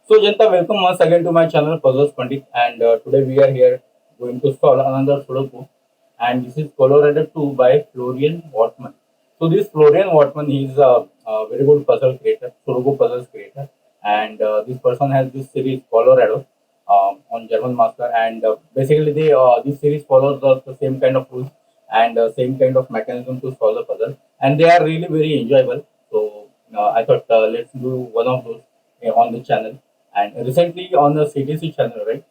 So, Janta, welcome once again to my channel Puzzles Pandit, and today we are here going to solve another Sudoku, and this is Colorado 2 by Florian Wortmann. So, this Florian Wortmann is a very good puzzle creator, Sudoku puzzles creator, and this person has this series Colorado on German Master, and basically this series follows the same kind of rules and same kind of mechanism to solve the puzzle, and they are really very enjoyable. So, I thought let's do one of those on the channel. And recently on the CTC channel, right,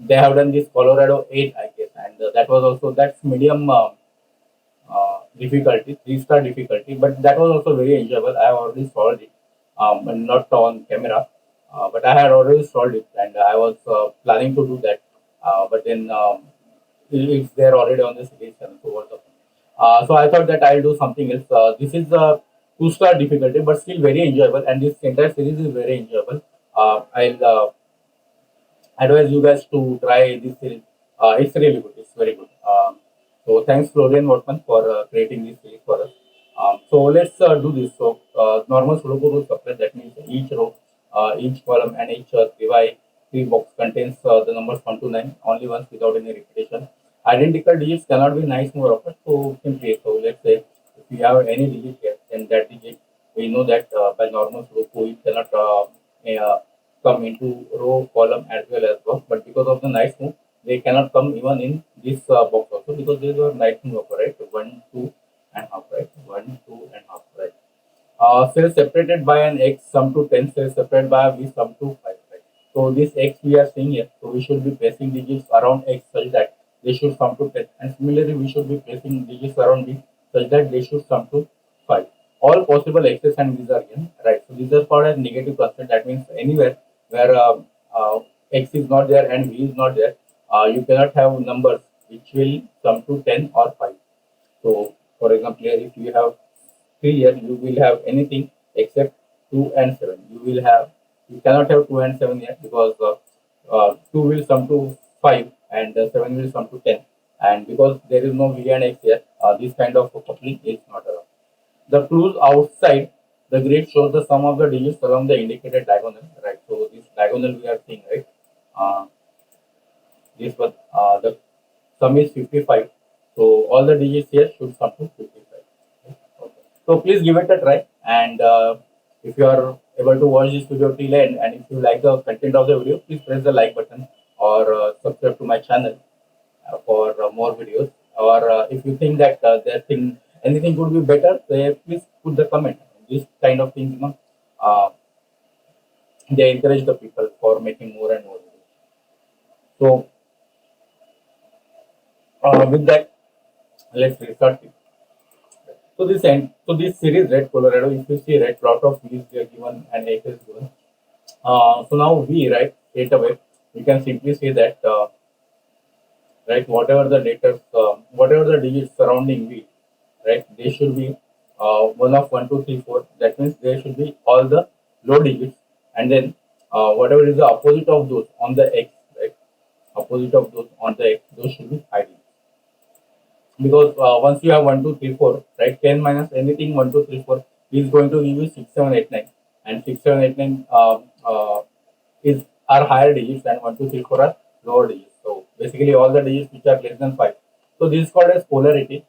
they have done this Colorado 8, I guess, and that was also that's medium difficulty, 3-star difficulty, but that was also very enjoyable. I have already solved it, but not on camera, but I had already solved it, and I was planning to do that, but then it's there already on the series channel. So what's up? So I thought that I'll do something else. This is a 2-star difficulty, but still very enjoyable, and this entire series is very enjoyable. I'll advise you guys to try this series. It's really good. It's very good. So thanks Florian Wortmann for creating this series for us. So let's do this. So normal Sudoku rules apply. That means each row, each column, and each three box contains the numbers 1 to 9 only once without any repetition. Identical digits cannot be nice more often. So simply, so let's say if you have any digit here, then that digit we know that by normal Sudoku it cannot come into row, column as well as box. But because of the nice move, they cannot come even in this box also because these are nice move, right? 1, 2, and half, right? 1, 2, and half, right? Cells separated by an x sum to 10, cells separated by a v sum to 5, right? So this x we are seeing here. So we should be placing digits around x such that they should sum to 10. And similarly, we should be placing digits around v such that they should sum to 5. All possible x's and v's are given, right? So these are called as negative constant. That means anywhere where x is not there and v is not there, you cannot have numbers which will sum to 10 or 5. So, for example, here if you have 3 here, you will have anything except 2 and 7. You cannot have 2 and 7 here because 2 will sum to 5 and 7 will sum to 10. And because there is no v and x here, this kind of coupling is not allowed. The clues outside the grid shows the sum of the digits along the indicated diagonal, right? So this diagonal we are seeing, right? Uh, this one, the sum is 55. So all the digits here should sum to 55. Okay. So please give it a try. And if you are able to watch this video till end, and if you like the content of the video, please press the like button or subscribe to my channel for more videos. Or if you think that anything could be better, please put the comment. This kind of things, they encourage the people for making more and more videos. So with that, let's restart it. So this series Red Colorado, if you see red, lot of V's are given and X is given. So now V, right, straight away we can simply say that right, whatever the digits surrounding V, right, they should be one of 1, 2, 3, 4. That means there should be all the low digits, and then whatever is the opposite of those on the X, right, opposite of those on the X, those should be high digits. Because once you have 1, 2, 3, 4, right, 10 minus anything 1, 2, 3, 4 is going to give you 6, 7, 8, 9, and 6, 7, 8, 9 is are higher digits and 1, 2, 3, 4 are lower digits. So basically all the digits which are less than 5. So this is called as polarity.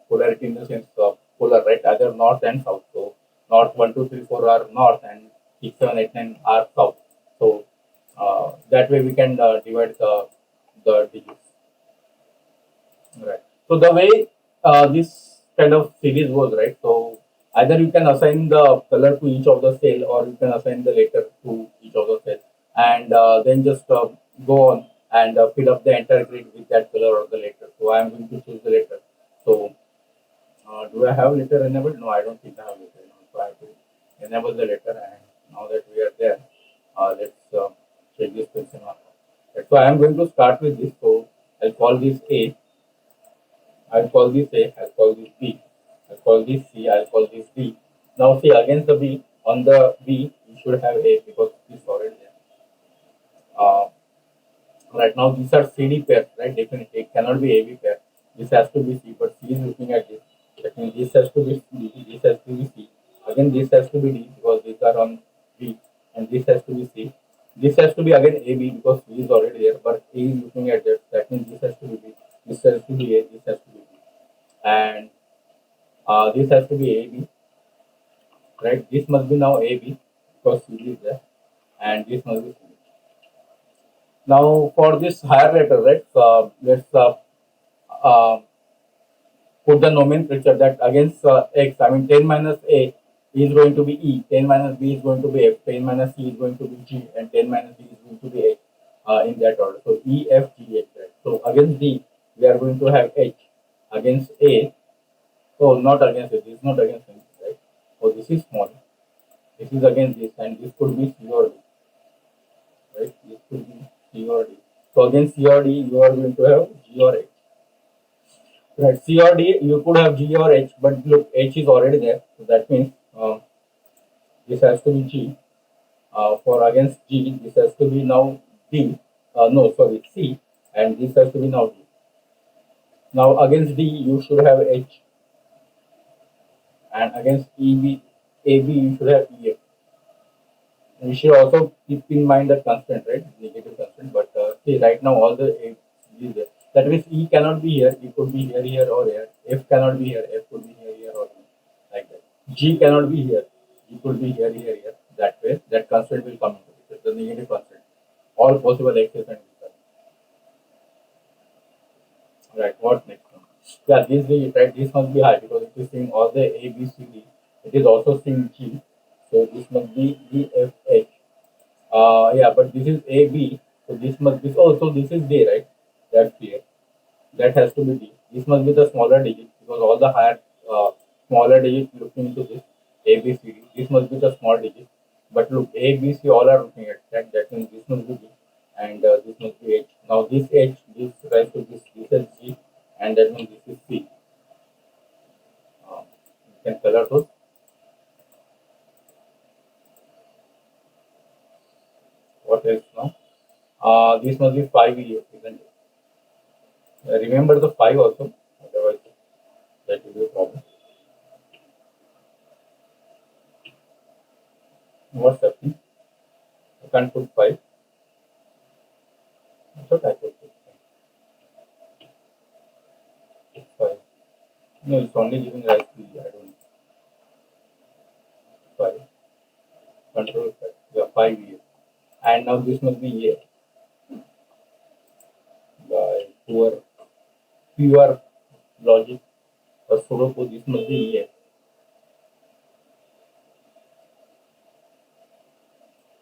Polarity in the sense of polar, right, either north and south. So north 1, 2, 3, 4 are north and 6, 7, 8, 9 are south. So that way we can divide the digits. Right. So the way this kind of series goes, right? So either you can assign the color to each of the cell, or you can assign the letter to each of the cell, and then just go on and fill up the entire grid with that color or the letter. So I am going to choose the letter. So do I have letter enabled? No, I don't think I have letter enabled. So I have to enable the letter, and now that we are there, let's check this question mark. Right. So I am going to start with this. So I'll call this A. I'll call this A, I'll call this B, I'll call this C, I'll call this D. Now see against the B, on the B, you should have A because this is already there. Right now these are CD pairs, right? Definitely it cannot be AB pair. This has to be C, but C is looking at this. That means this has to be D, this has to be C. Again this has to be D because these are on B. and this has to be C. This has to be again AB because C is already there, but A is looking at that. That means this has to be B. This has to be A. This has to be B, and this has to be AB, right? This must be now AB because C is there, and this must be C. Now for this higher letter, right? Let's uh, put the nomenclature that against x, I mean 10 minus a is going to be e, 10 minus b is going to be f, 10 minus c is going to be g, and 10 minus d is going to be h in that order. So e, f, g, h, right? So against d, we are going to have h. Against a, so not against it, this is not against it, right? So this is small, this is against this, and this could be c or d, right? This could be c or d. So against c or d, you are going to have g or h. Right, C or D, you could have G or H, but look, H is already there. So that means this has to be G. For against G, this has to be now D. No, sorry, C. And this has to be now D. Now against D, you should have H. And against AB, you should have EF. And you should also keep in mind the constant, right? Negative constant. But see, right now all the A is there. That means E cannot be here. E could be here, here, or here. F cannot be here. F could be here, here, or here. Like that. G cannot be here. G could be here, here, here. That way, that constant will come into it. The negative constant. All possible x's and x's. Right. What next one? Yeah, right. This must be high because it is seeing all the A, B, C, D. It is also seeing G. So this must be E, F, H. Yeah, but this is A, B. So this must be. Oh, so this is D, right? That's clear. That has to be D. This must be the smaller digit because all the higher smaller digits looking into this A, B, C, D. This must be the small digit. But look, A, B, C all are looking at that. That means this must be D, and this must be H. Now this H, this rise to this is G, and that means this is C. You can color those. What else now? This must be 5E, isn't it? Remember the 5 also, otherwise that will be a problem. What's happening? I can't put 5. I thought I could put 5. No, it's only giving rise to E. I don't 5. Control 5. Yeah, 5E. And now this must be A by pure logic. Or Sudoku, this must be A.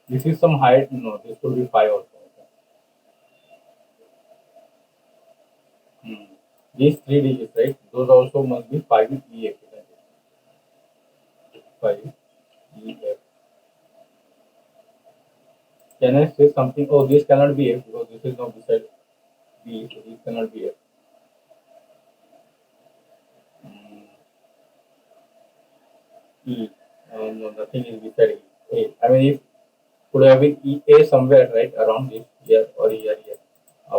This is some height. No, this could be 5 also. Hmm. These three digits, right? Those also must be 5 EF. 5 EF. Can I say something? Oh, this cannot be F because this is not beside B, so this cannot be F. Mm, E. No, nothing is beside E. A. I mean, if could have been E, A somewhere, right, around this here or here, here.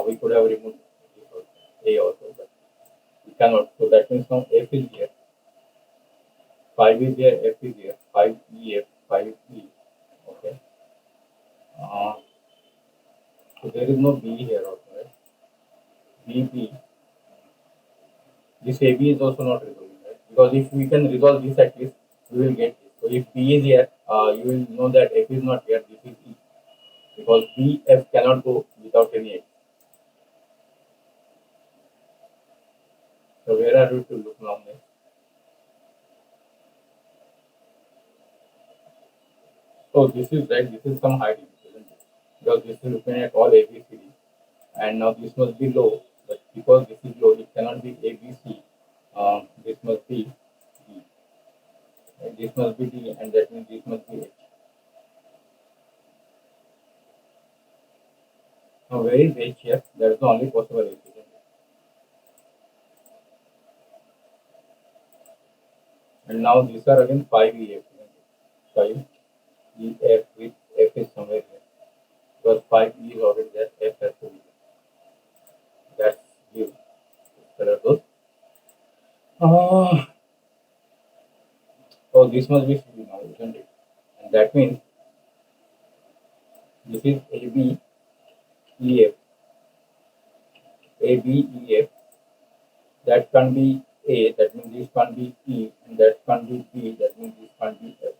We could have removed this also, A also, but we cannot. So that means now F is here. 5 is here, F is here. 5 E, F, 5 E. Okay. Uh, so there is no B here also, right? B, B. This AB is also not resolving, right? Because if we can resolve this at least, we will get this. So if B is here, you will know that F is not here. This is E because B F cannot go without any X. So where are we to look now next? So this is right. This is some high digit, isn't it? Because this is looking at all A B C D, and now this must be low. But because this is low, it cannot be A B C. This must be D, and this must be D, and that means this must be H. Now where is H here? That is the only possible H, isn't it? And now these are again 5 EF. 5 EF with F is somewhere here. Because 5E is already there, F has to be there. That's you. Color those. Uh, so this must be C now, isn't it? And that means This is ABEF. ABEF. That can be A. That means this can be E, and that can be B. That means this can be F.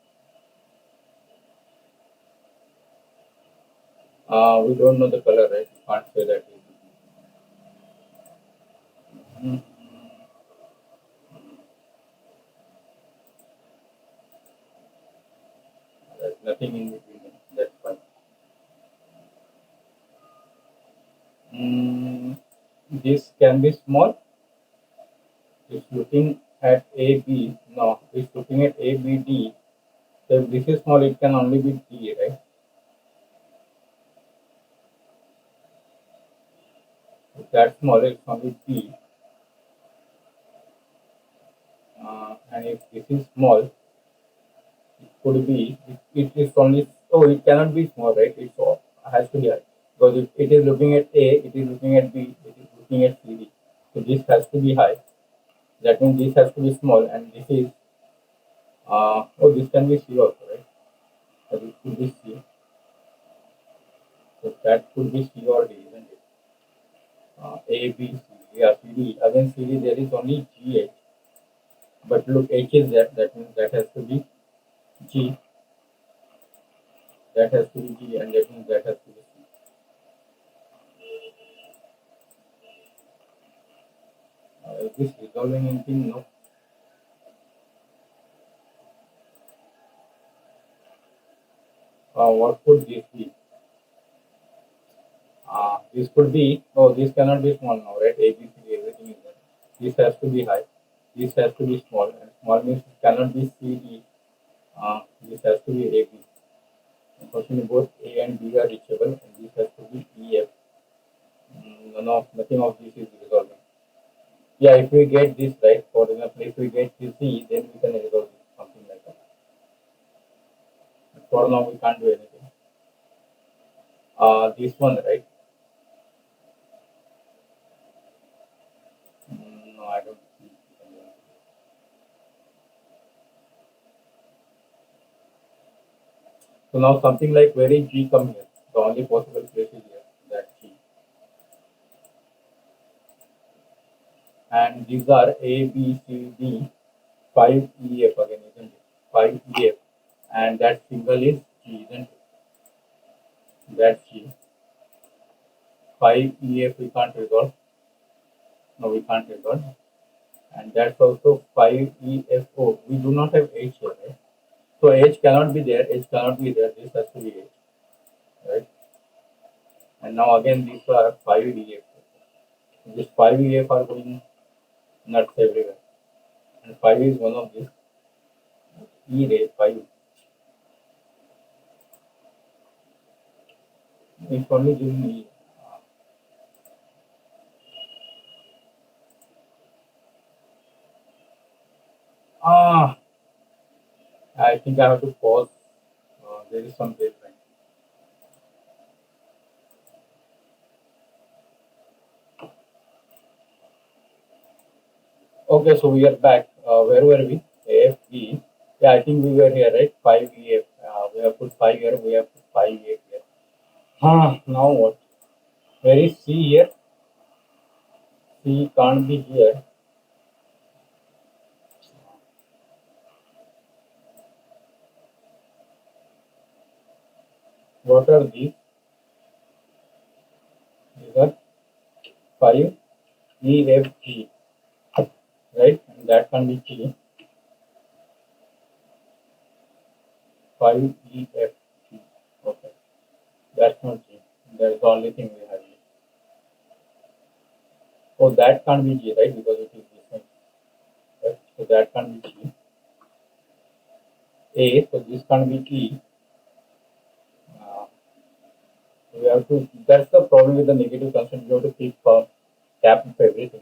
We don't know the color, right? We can't say that. Hmm. There's nothing in between them. That's fine. Mm, this can be small. It's looking at AB. No, it's looking at ABD. So if this is small, it can only be D, right? If that's small, it's only D. And if this is small, it could be, it is only, oh, it cannot be small, right? It's all, has to be high. Because if it is looking at A, it is looking at B, it is looking at CD. So this has to be high. That means this has to be small, and this is, oh, this can be C also, right? So this could be C. So that could be C or D, isn't it? A, B, C. Yeah, CD. Again, CD, there is only G, H. But look, H is there. That means that has to be G. That has to be G, and that means that has to be C. Is this resolving anything? No. What could this be? This could be, oh, this cannot be small now, right? A, B, C, D, everything is there. This has to be high. This has to be small. And small means it cannot be C, D. This has to be A, B. Unfortunately, both A and B are reachable, and this has to be E, F. Nothing of this is resolving. Yeah, if we get this right, for example, if we get this C, then we can resolve this, something like that. But for now, we can't do anything. This one, right? No, I don't see. So now something like very G come here. The only possible place is here, that G. And these are A, B, C, D, 5 E, F again, isn't it? 5 E, F. And that symbol is G, isn't it? That's G. 5 E, F we can't resolve. No, we can't resolve. And that's also 5 E, F, O. We do not have H here, right? So H cannot be there, H cannot be there, this has to be H, right? And now again these are 5 E, F. This 5 E, F are going nuts everywhere. And 5 is one of these. E ray 5. It's only giving me. Ah, I think I have to pause. There is some deadline. Okay, so we are back. Where were we? AFB. Yeah, I think we were here, right? 5 EF. We have put 5 here, we have put 5 EF here. Now what? Where is C here? C can't be here. What are these? These are 5 EFG, right? And that can be G. 5 EFG. Okay, that's not G. That's the only thing we have here. Oh, that can't be G, right? Because it is different. Right? So that can't be G. A, so this can't be E. Uh, we have to, that's the problem with the negative constant. You have to keep cap of everything.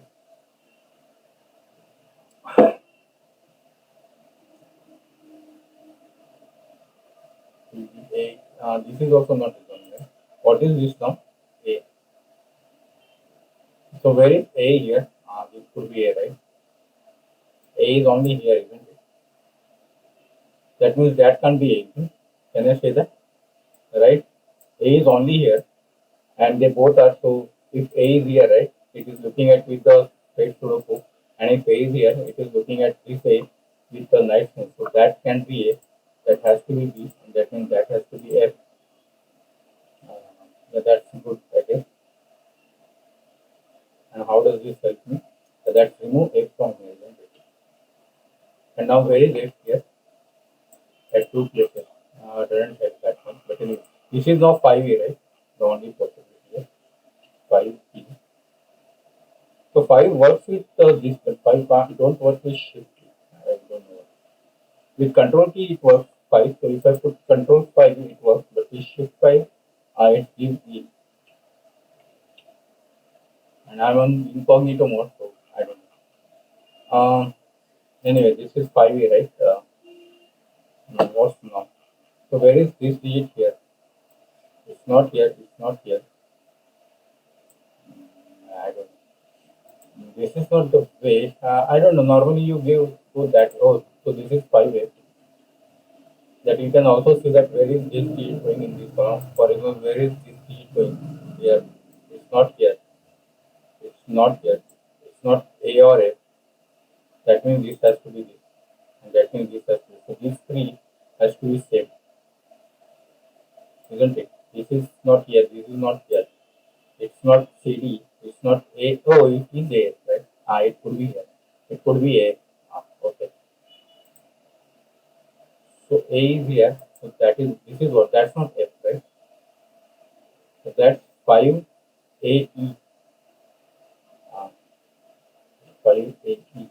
A, this is also not written, right? What is this now? A. So where is A here? This could be A, right? A is only here, isn't it? That means that can't be A. Can I say that? Right? A is only here, and they both are. So if A is here, right, it is looking at with the straight Sudoku, and if A is here, it is looking at this A with the nice name. So that can be A, that has to be B, and that means that has to be F. That's good, I guess. And how does this help me? So let's remove F from here, isn't it? And now where is F here? At two places. Doesn't help that much, but anyway, this is now 5A, right? The only possibility here, 5E. So 5 works with this, but 5 don't work with shift key. I don't know. With control key it works 5. So if I put control 5 it works, but with shift 5 it gives E. And I'm on incognito mode, so I don't know. Anyway, this is 5A, right? What's now? So where is this digit here? It's not here, it's not here. I don't know. This is not the way. I don't know. Normally you give to that. Oh, so this is 5A. That you can also see that where is this digit going in this column. For example, where is this digit going? Here. It's not here. It's not here. It's not A or F. That means this has to be this. And that means this has to be. So these three has to be same. Isn't it? This is not here. This is not here. It's not CD. It's not A. Oh, it is A, right? It could be here. It could be A. Okay. So A is here. So that is, this is what? That's not F, right? So that's 5AE. Uh, 5AE.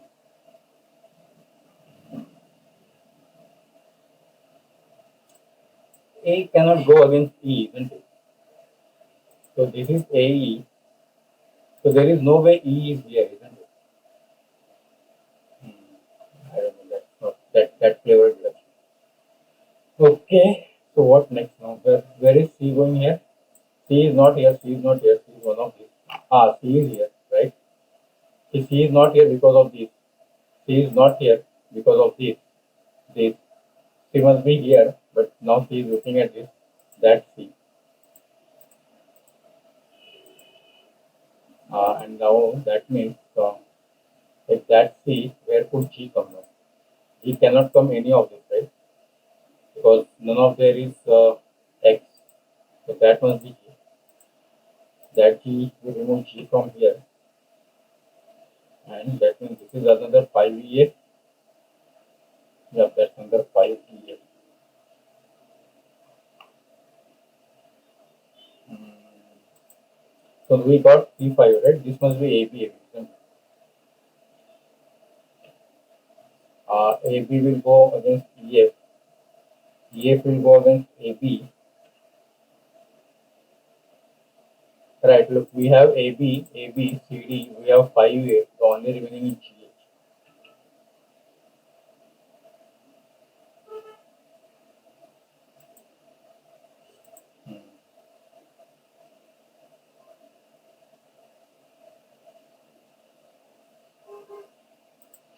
A cannot go against E, isn't it? So this is AE. So there is no way E is here, isn't it? I don't know. That's not that flavor deduction. Okay. So what next now? Where is C going here? C is not here. C is not here. C is one of these. C is here, right? C is not here because of this. C is not here because of this. This. C must be here, but now C is looking at this. That's C. And now that means if that's C, where could G come from? G cannot come any of this, right? Because none of there is X. So that must be G. That G will remove G from here. And that means this is another 5EF. Yeah, that's another 5EF. So we got C5, right? This must be AB. AB will go against EF. EF will go against AB. Right, look, we have AB, AB, CD, we have 5A, the only remaining is GH. Hmm.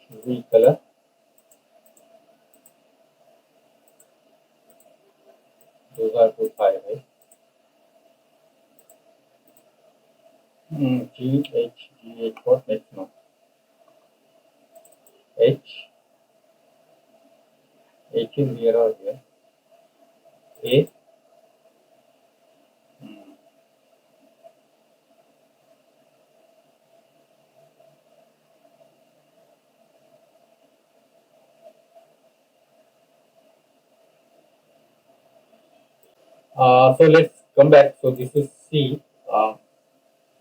Should we color? Those are two 5, right? GH, GH, what next now? H, H is here or here? A, hmm. So let's come back. So this is C.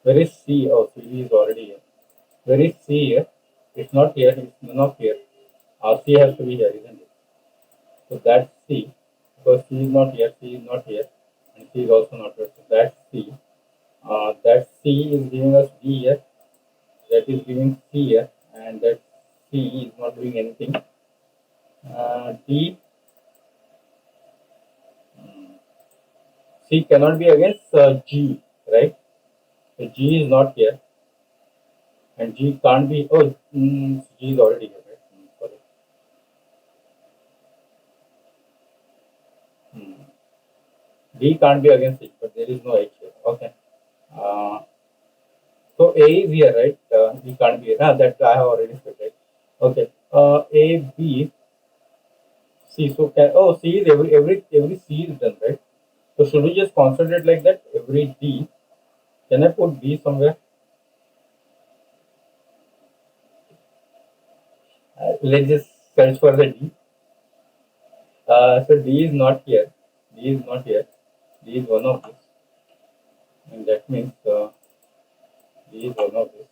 Where is C? Oh, C is already here. Where is C here? It's not here, it's none of here. C has to be here, isn't it? So that's C. Because C is not here, C is not here, and C is also not here. So that's C. That C is giving us D here, that is giving C here, and that C is not doing anything. D, C cannot be against G, right? So G is not here, and G can't be. Oh, G is already here, right? Sorry. D can't be against it, but there is no H here. Okay. Uh, so A is here, right? B can't be here. That I have already said, right? Okay. A, B, C. So can C is every C is done, right? So should we just concentrate like that? Every D. Can I put D somewhere? Let's just search for the D. So D is not here. D is not here. D is one of this, and that means D is one of this.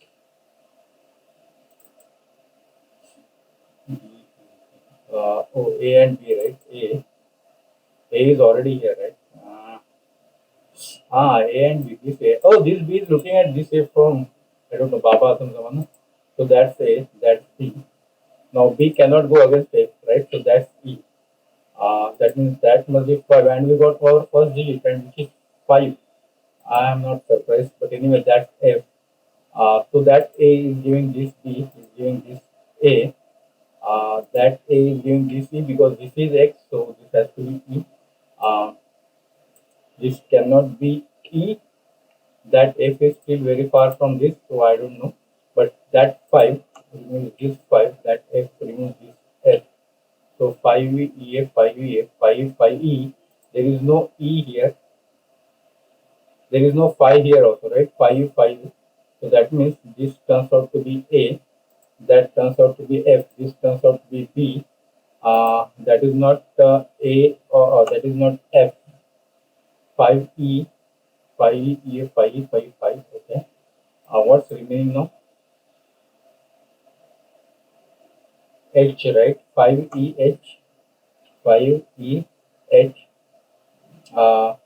D, A and B, right? A is already here, right? A and B. This A. Oh, this B is looking at this A from, I don't know, Baba or someone. So that's A. That's B. Now B cannot go against A, right? So that's E. That means that must be 5. And we got our first digit, and which is 5. I am not surprised, but anyway, that's F. So that A is giving this B, is giving this A. That A is giving this E because this is X, so this has to be E. Uh, this cannot be E. That F is still very far from this, so I don't know. But that 5 removes this 5, that F removes this F. So 5E F, 5E F, 5E. There is no E here. There is no 5 here also, right? 5. So that means this turns out to be A. That turns out to be F. This turns out to be B. That is not A, or that is not F. 5E, 5E F, 5E, 5. Okay. What's remaining now? H, right? 5E H, 5E H. Uh,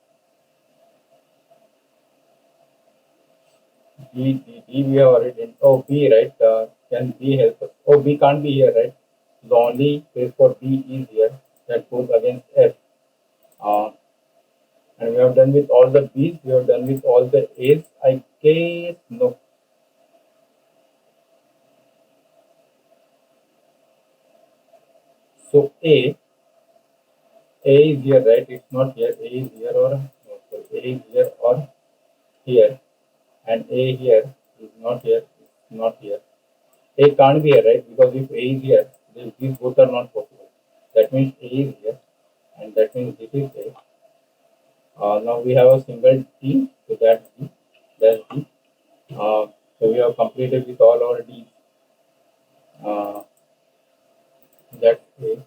D we have already done. Oh, B, right? Can B help us? Oh, B can't be here, right? The only place for B is here. That goes against F. Uh, and we have done with all the B's. We have done with all the A's. I guess no. So A is here, right? It's not here. A is here or no, sorry, A is here or here, and A here is not here. It's not here. A can't be here, right? Because if A is here, then these both are not possible. That means A is here, and that means this is A. Now we have a single T, so that's D. That's D. So we have completed with all our D. Uh, that's A,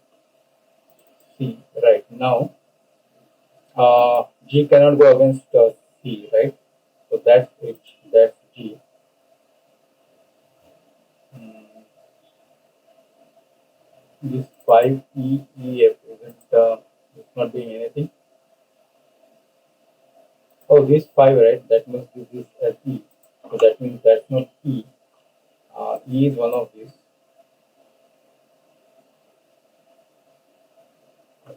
C. Right now, G cannot go against C, right? So that's H. That's G. Mm, this 5 E F isn't it's not doing anything. Oh, this 5, right? That must be this as E. So that means that's not E. E is one of these.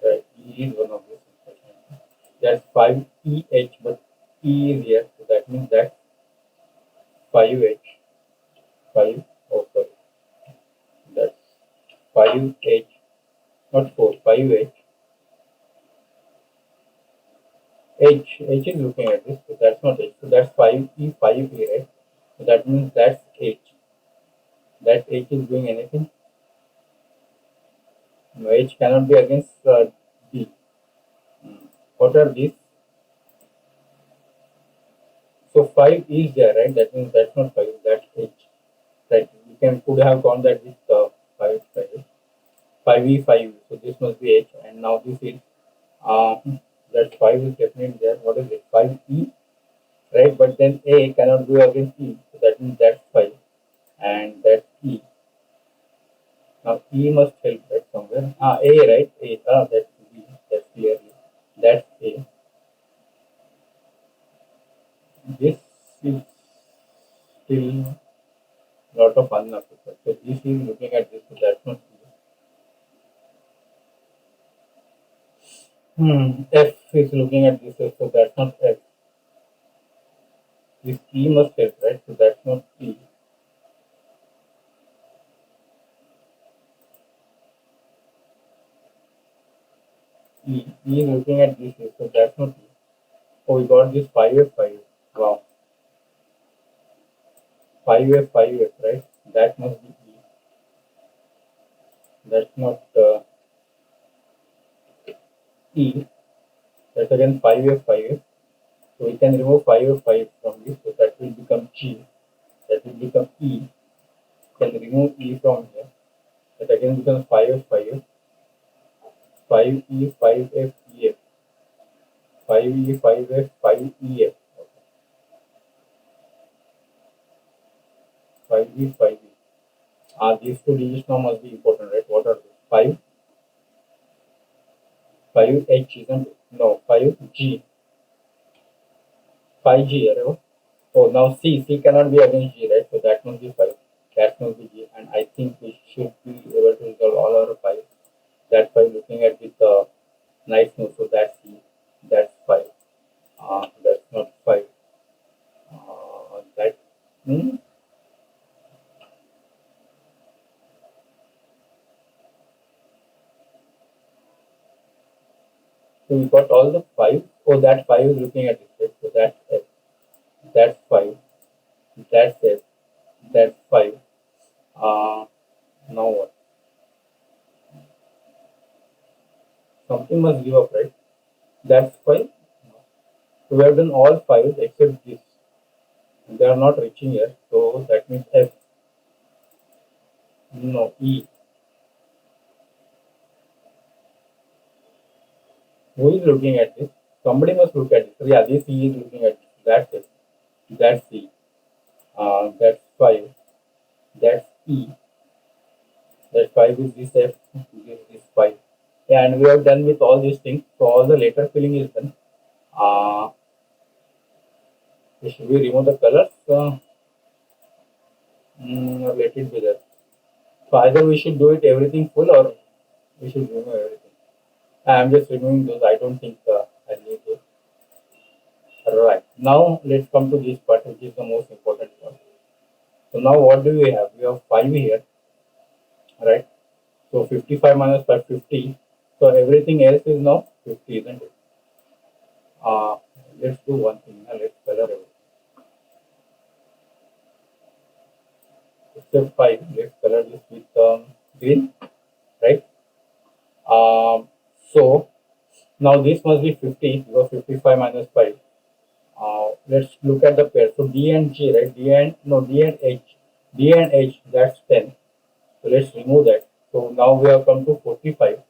Right? E is one of these. That's 5EH, but E is here. So that means that's 5H. 5. Oh, sorry. That's 5H, not 4. 5H. H is looking at this. So that's not H. So that's 5E, 5E, right? So that means that's H. That H is doing anything. No, H cannot be against D. Hmm. What are these? So 5 is there, right? That means that's not 5, that's H. Right. We could have gone that with 5, 5E, 5. So this must be H. And now this is, uh, that 5 is definitely there. What is it? 5E, right? But then A cannot go against E. So that means that's 5. And that's E. Now E must help that somewhere. A, right? A. That's B. That's clearly. That's A. This is still lot of unknowns. So this is looking at this, so that's not clear. F is looking at this, so that's not F. This E must help, right? So that's not E. E is looking at this, so that's not E. Oh, we got this 5F, 5F. Wow. 5F, 5F, right? That must be E. That's not E. That's again 5F, 5F. So we can remove 5F, 5 from this. So that will become G. That will become E. Can remove E from here. That again becomes 5F, 5F. 5E, 5F, EF. 5E, 5F, 5EF. 5E, 5E. These two digits now must be important, right? What are they? 5, 5H, isn't it? No, 5G. 5G, right? Oh, now C cannot be against G, right? So that must be 5. That must be G. And I think we should be able to resolve all our 5. That's 5 looking at with nice move. So that's C. That's 5. That's not 5. That. Hmm? So we got all the 5. Oh, that 5 is looking at this, right? So that's F. That's 5. That's F. That's 5. Uh, Now what? Something must give up, right? That's 5. So we have done all 5 except this. They are not reaching here. So that means F. No, E. Who is looking at this? Somebody must look at this. Yeah, this E is looking at this. That's it. That's C. That's 5. That's E. That 5 is this F. This is 5. Yeah, and we have done with all these things. So all the later filling is done. Uh, Should we remove the colors? Or let it be there. So either we should do it everything full or we should remove everything. I'm just removing those. I don't think I need those. Right. Now let's come to this part, which is the most important part. So now what do we have? We have 5 here, right? So 55 minus 5, 50. So everything else is now 50, isn't it? Uh, let's do one thing. Now let's color everything. Except 5, let's color this with green, right? Um, so now this must be 50 because 55 minus 5. Let's look at the pair. So D and G, right? D and no D and H. D and H, that's 10. So let's remove that. So now we have come to 45.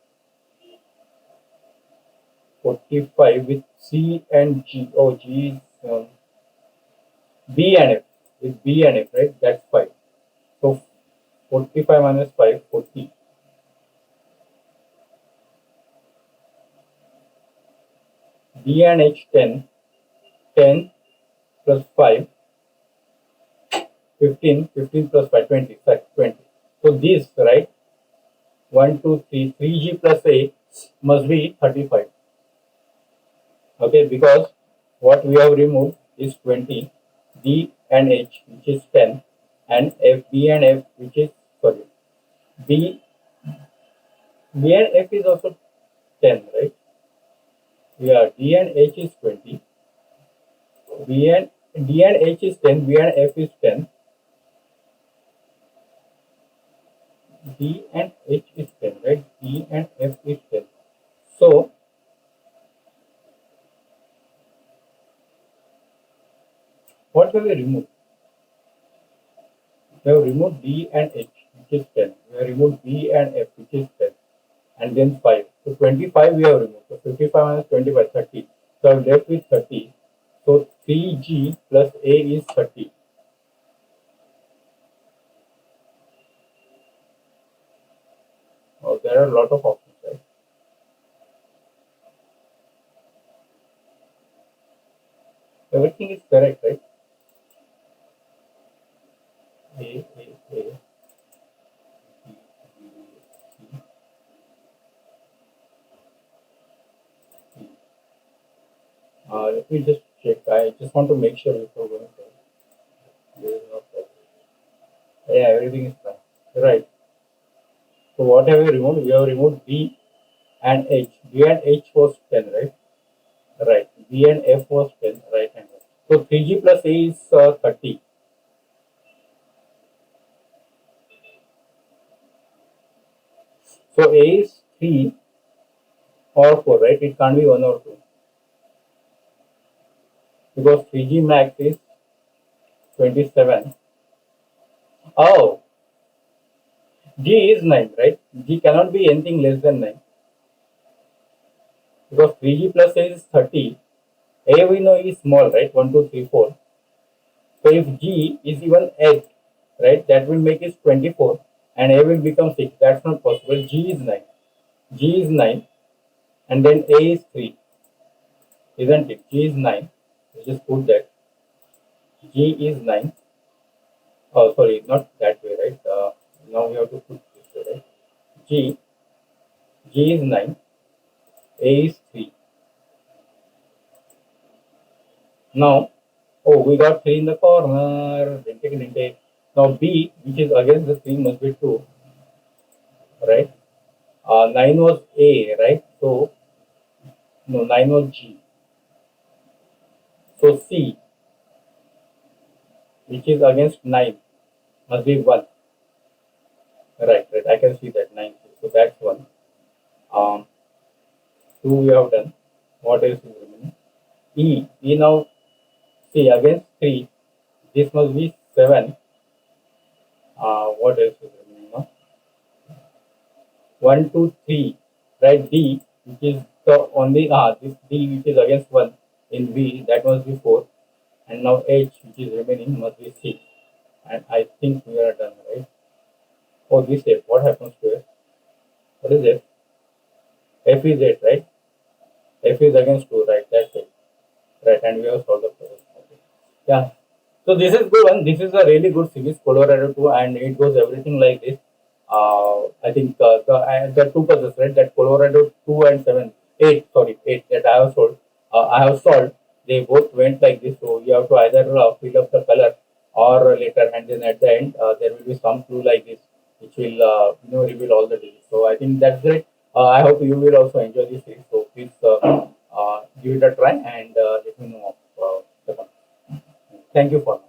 45 with C and G. Oh, G is B and F. With B and F, right? That's 5. So 45 minus 5, 40. D and H 10. 10 plus 5, 15. 15 plus 5, 20. Sorry, 20. So this, right? 1, 2, 3. 3G plus A must be 35. Okay, because what we have removed is 20, D and H, which is 10, and F, B and F, which is, sorry, B, B and F is also 10, right? Yeah, D and H is 20, B and D and H is 10, B and F is 10, D and H is 10, right? D and F is 10. So, what have we removed? We have removed D and H, which is 10. We have removed B and F, which is 10. And then 5. So 25 we have removed. So 55 minus 25, 30. So I'm left with 30. So 3G plus A is 30. Oh, there are a lot of options, right? Everything is correct, right? A, A, A, B, B, C, C. Let me just check. I just want to make sure before going there. There is no problem. Yeah, everything is fine. Right. So what have we removed? We have removed B and H. B and H was 10, right? Right. B and F was 10, right hand. So 3G plus A is 30. So A is 3 or 4, right? It can't be 1 or 2 because 3G max is 27. Oh, G is 9, right? G cannot be anything less than 9 because 3G plus A is 30. A we know is small, right? 1, 2, 3, 4. So if G is even 8, right, that will make it 24 and A will become 6. That's not possible. G is 9. G is 9 and then A is 3, isn't it? G is 9. Let's just put that. G is 9. Oh, sorry, not that way, right? Now we have to put this way, right? G, G is 9. A is 3. Now, oh, we got 3 in the corner. Didn't take it, didn't take. Now B, which is against the 3, must be 2, right? 9 was A, right? So, no, 9 was G. So C, which is against 9, must be 1. Right, right. I can see that 9. So that's 1. Um, 2 we have done. What else is remaining? E. E now, see, against 3, this must be 7. What else is remaining now? 1, 2, 3. Right, D, which is the only, this D which is against 1 in V, that must be 4. And now H, which is remaining, must be 6. And I think we are done, right? Oh, this F, what happens to F? What is F? F is 8, right? F is against 2, right? That's it. Right, and we have solved the problem. Okay. Yeah. So this is good one. This is a really good series, Colorado 2, and it goes everything like this. I think the two puzzles, right? That Colorado 2 and 7, 8, sorry, 8 that I have solved. I have solved. They both went like this. So you have to either fill up the color or later, and then at the end there will be some clue like this, which will reveal all the details. So I think that's great. I hope you will also enjoy this series. So please give it a try and let me know. The Thank you for